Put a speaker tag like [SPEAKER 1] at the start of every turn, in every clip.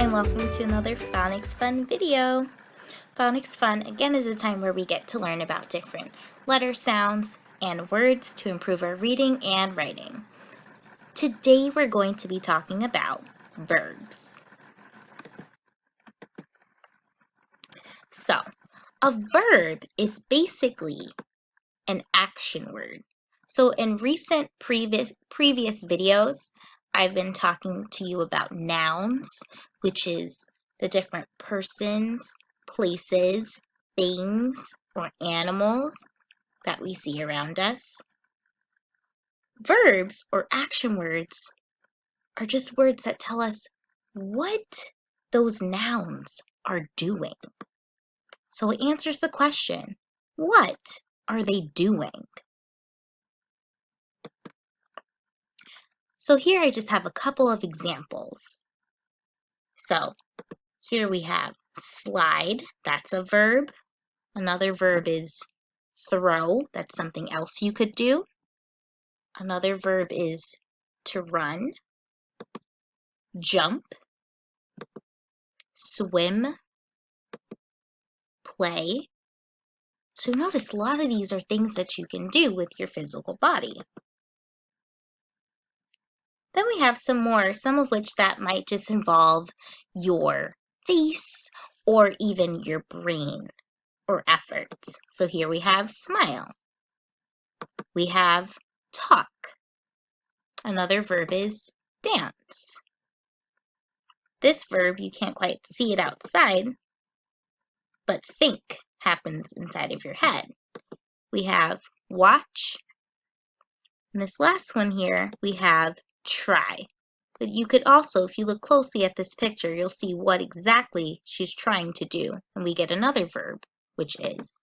[SPEAKER 1] and welcome to another Phonics Fun video. Phonics Fun, again, is a time where we get to learn about different letter sounds and words to improve our reading and writing. Today we're going to be talking about verbs. So, a verb is basically an action word. So in recent previous videos, I've been talking to you about nouns, which is the different persons, places, things, or animals that we see around us. Verbs or action words are just words that tell us what those nouns are doing. So it answers the question, what are they doing? So here I just have a couple of examples. So here we have slide, that's a verb. Another verb is throw, that's something else you could do. Another verb is to run, jump, swim, play. So notice a lot of these are things that you can do with your physical body. Then we have some more, some of which that might just involve your face or even your brain or efforts. So here we have smile. We have talk. Another verb is dance. This verb, you can't quite see it outside, but think happens inside of your head. We have watch. And this last one here, we have try. But you could also, if you look closely at this picture, you'll see what exactly she's trying to do. And we get another verb, which is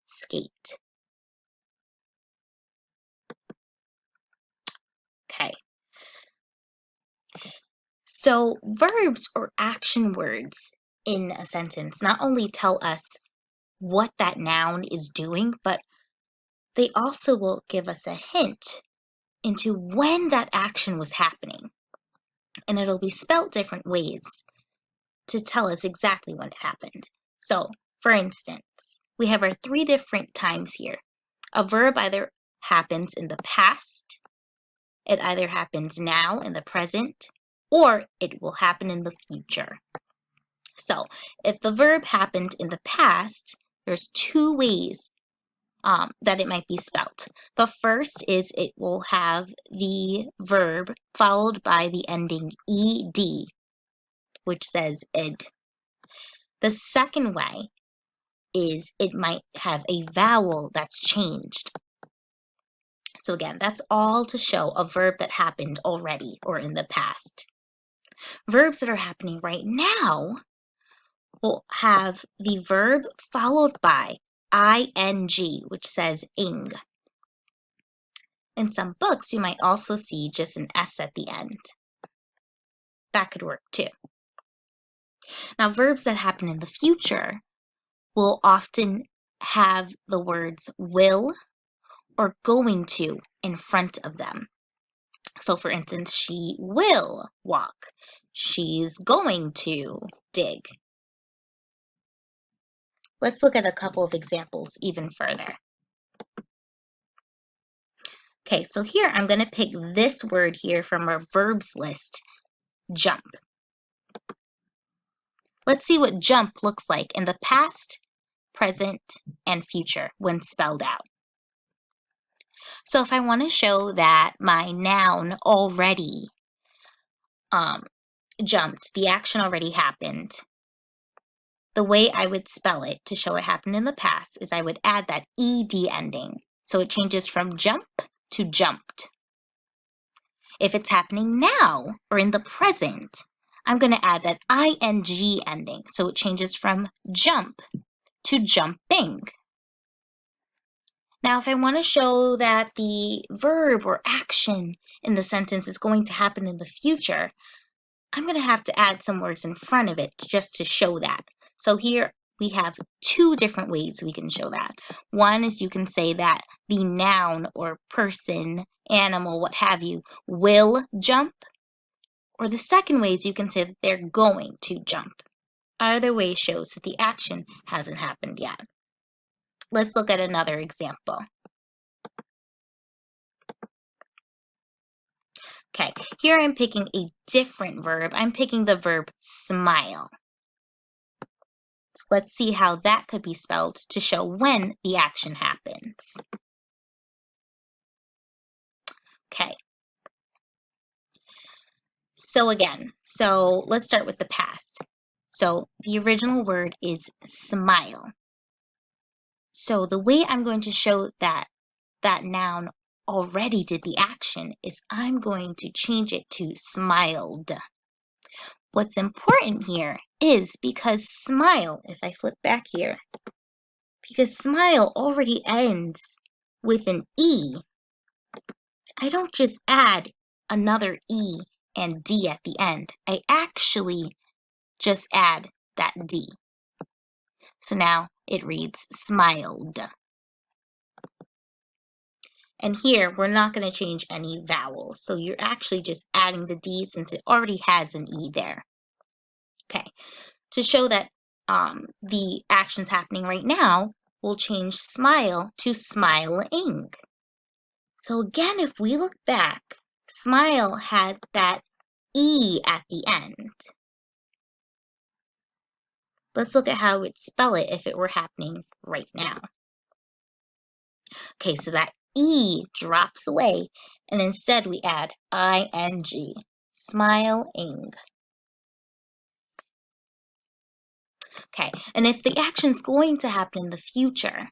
[SPEAKER 1] skate. Okay. So verbs or action words in a sentence not only tell us what that noun is doing, but they also will give us a hint into when that action was happening. And it'll be spelt different ways to tell us exactly when it happened. So, for instance, we have our three different times here. A verb either happens in the past, it either happens now in the present, or it will happen in the future. So, if the verb happened in the past, there's two ways that it might be spelt. The first is it will have the verb followed by the ending ed, which says id. The second way is it might have a vowel that's changed. So again, that's all to show a verb that happened already or in the past. Verbs that are happening right now will have the verb followed by ing, which says ing. In some books, you might also see just an S at the end. That could work too. Now, verbs that happen in the future will often have the words will or going to in front of them. So, for instance, she will walk. She's going to dig. Let's look at a couple of examples even further. Okay, so here I'm going to pick this word here from our verbs list, jump. Let's see what jump looks like in the past, present, and future when spelled out. So if I want to show that my noun already jumped, the action already happened, the way I would spell it to show it happened in the past is I would add that ed ending. So it changes from jump to jumped. If it's happening now or in the present, I'm going to add that ing ending. So it changes from jump to jumping. Now, if I want to show that the verb or action in the sentence is going to happen in the future, I'm going to have to add some words in front of it just to show that. So here we have two different ways we can show that. One is you can say that the noun or person, animal, what have you, will jump, Or the second way is you can say that they're going to jump. Either way shows that the action hasn't happened yet. Let's look at another example. Okay, here I'm picking a different verb. I'm picking the verb smile. So let's see how that could be spelled to show when the action happens. Okay. So let's start with the past. So the original word is smile. So the way I'm going to show that that noun already did the action is I'm going to change it to smiled. What's important here is because smile, if I flip back here, because smile already ends with an E, I don't just add another E and D at the end. I actually just add that D. So now it reads smiled. And here, we're not going to change any vowels. So you're actually just adding the D since it already has an E there. Okay, to show that the action's happening right now, we'll change smile to smiling. So again, if we look back, smile had that E at the end. Let's look at how we'd spell it if it were happening right now. Okay, so that E drops away, and instead we add ing, smiling. Okay, and if the action's going to happen in the future,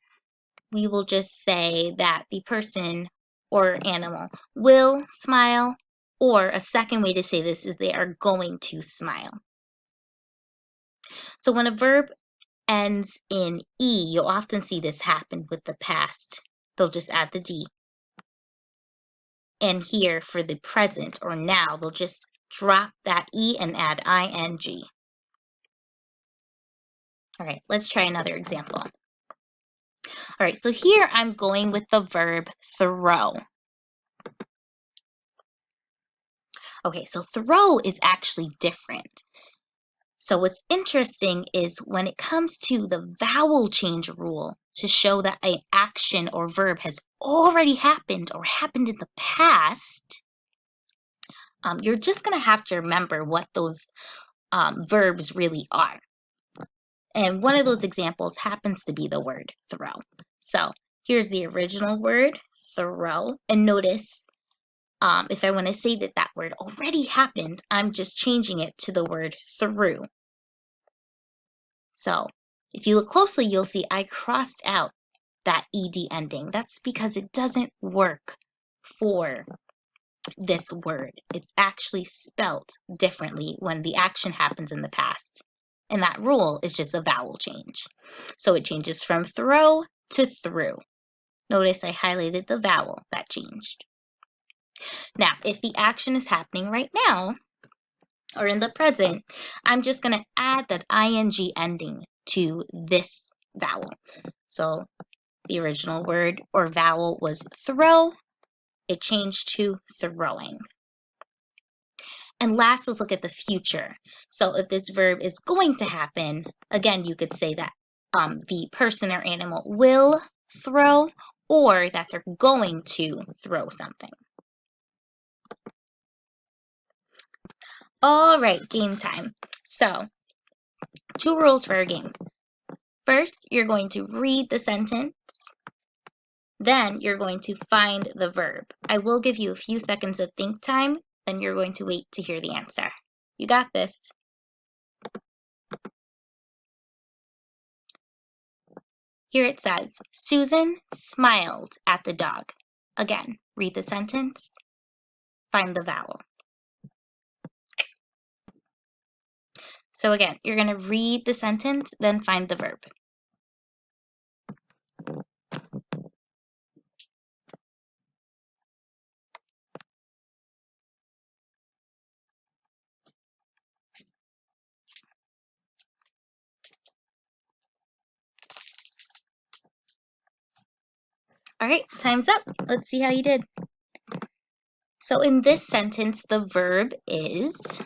[SPEAKER 1] we will just say that the person or animal will smile, or a second way to say this is they are going to smile. So when a verb ends in E, you'll often see this happen with the past. They'll just add the D. And here for the present or now, they'll just drop that E and add ing. All right, let's try another example. All right, so here I'm going with the verb throw. Okay, so throw is actually different. So what's interesting is when it comes to the vowel change rule to show that an action or verb has already happened or happened in the past, you're just going to have to remember what those verbs really are. And one of those examples happens to be the word throw. So here's the original word, throw. And notice if I want to say that that word already happened, I'm just changing it to the word through. So if you look closely, you'll see I crossed out that ed ending. That's because it doesn't work for this word. It's actually spelt differently when the action happens in the past. And that rule is just a vowel change. So it changes from throw to through. Notice I highlighted the vowel that changed. Now, if the action is happening right now, or in the present, I'm just going to add that ing ending to this vowel. So the original word or vowel was throw. It changed to throwing. And last, let's look at the future. So if this verb is going to happen, again, you could say that the person or animal will throw, or that they're going to throw something. All right, game time. So 2 rules for our game. First, you're going to read the sentence. Then you're going to find the verb. I will give you a few seconds of think time, then you're going to wait to hear the answer. You got this. Here it says, Susan smiled at the dog. Again, read the sentence, find the vowel. So again, you're going to read the sentence, then find the verb. All right, time's up. Let's see how you did. So in this sentence, the verb is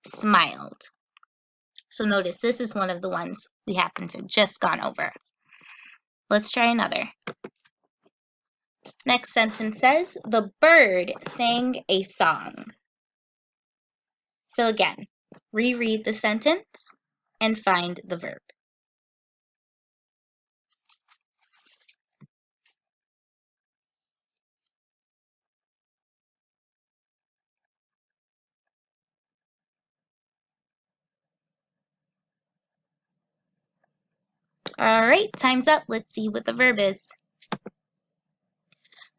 [SPEAKER 1] smiled. So notice this is one of the ones we happen to just gone over. Let's try another. Next sentence says, the bird sang a song. So again, reread the sentence and find the verb. All right, time's up. Let's see what the verb is.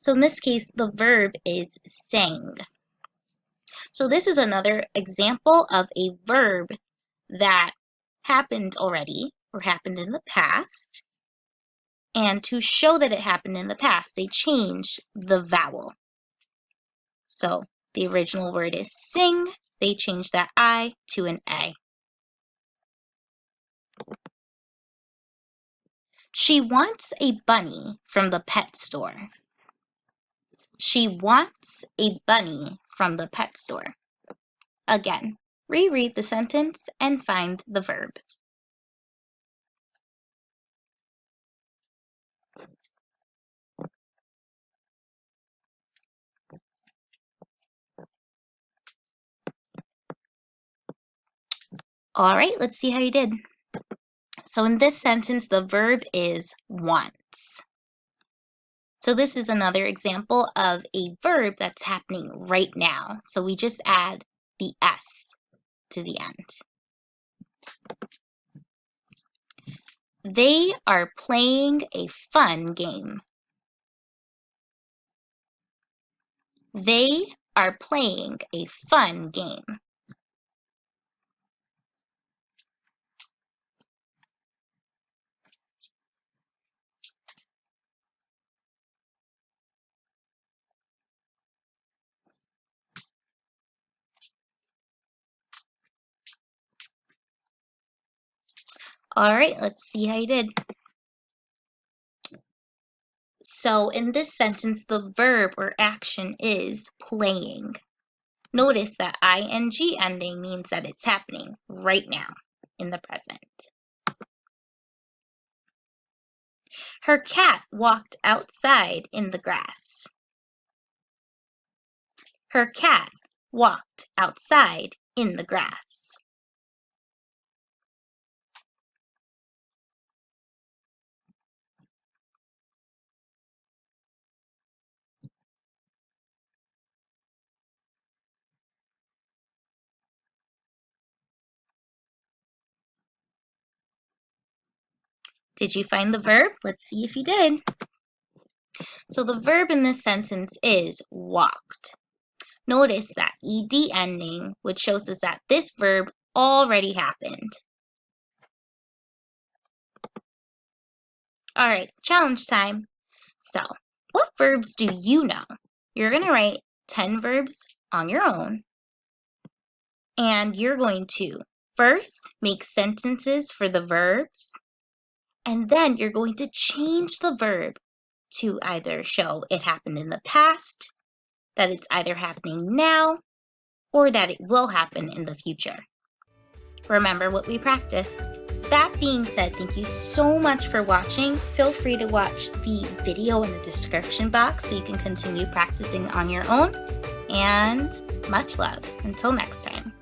[SPEAKER 1] So in this case, the verb is sang. So this is another example of a verb that happened already or happened in the past. And to show that it happened in the past, they changed the vowel. So the original word is sing. They changed that I to an A. She wants a bunny from the pet store. She wants a bunny from the pet store. Again, reread the sentence and find the verb. All right, let's see how you did. So in this sentence, the verb is wants. So this is another example of a verb that's happening right now. So we just add the S to the end. They are playing a fun game. They are playing a fun game. All right, let's see how you did. So in this sentence, the verb or action is playing. Notice that ing ending means that it's happening right now in the present. Her cat walked outside in the grass. Her cat walked outside in the grass. Did you find the verb? Let's see if you did. So the verb in this sentence is walked. Notice that ed ending, which shows us that this verb already happened. All right, challenge time. So, what verbs do you know? You're going to write 10 verbs on your own, and you're going to first make sentences for the verbs, and then you're going to change the verb to either show it happened in the past, that it's either happening now, or that it will happen in the future. Remember what we practiced. That being said, thank you so much for watching. Feel free to watch the video in the description box so you can continue practicing on your own. And much love. Until next time.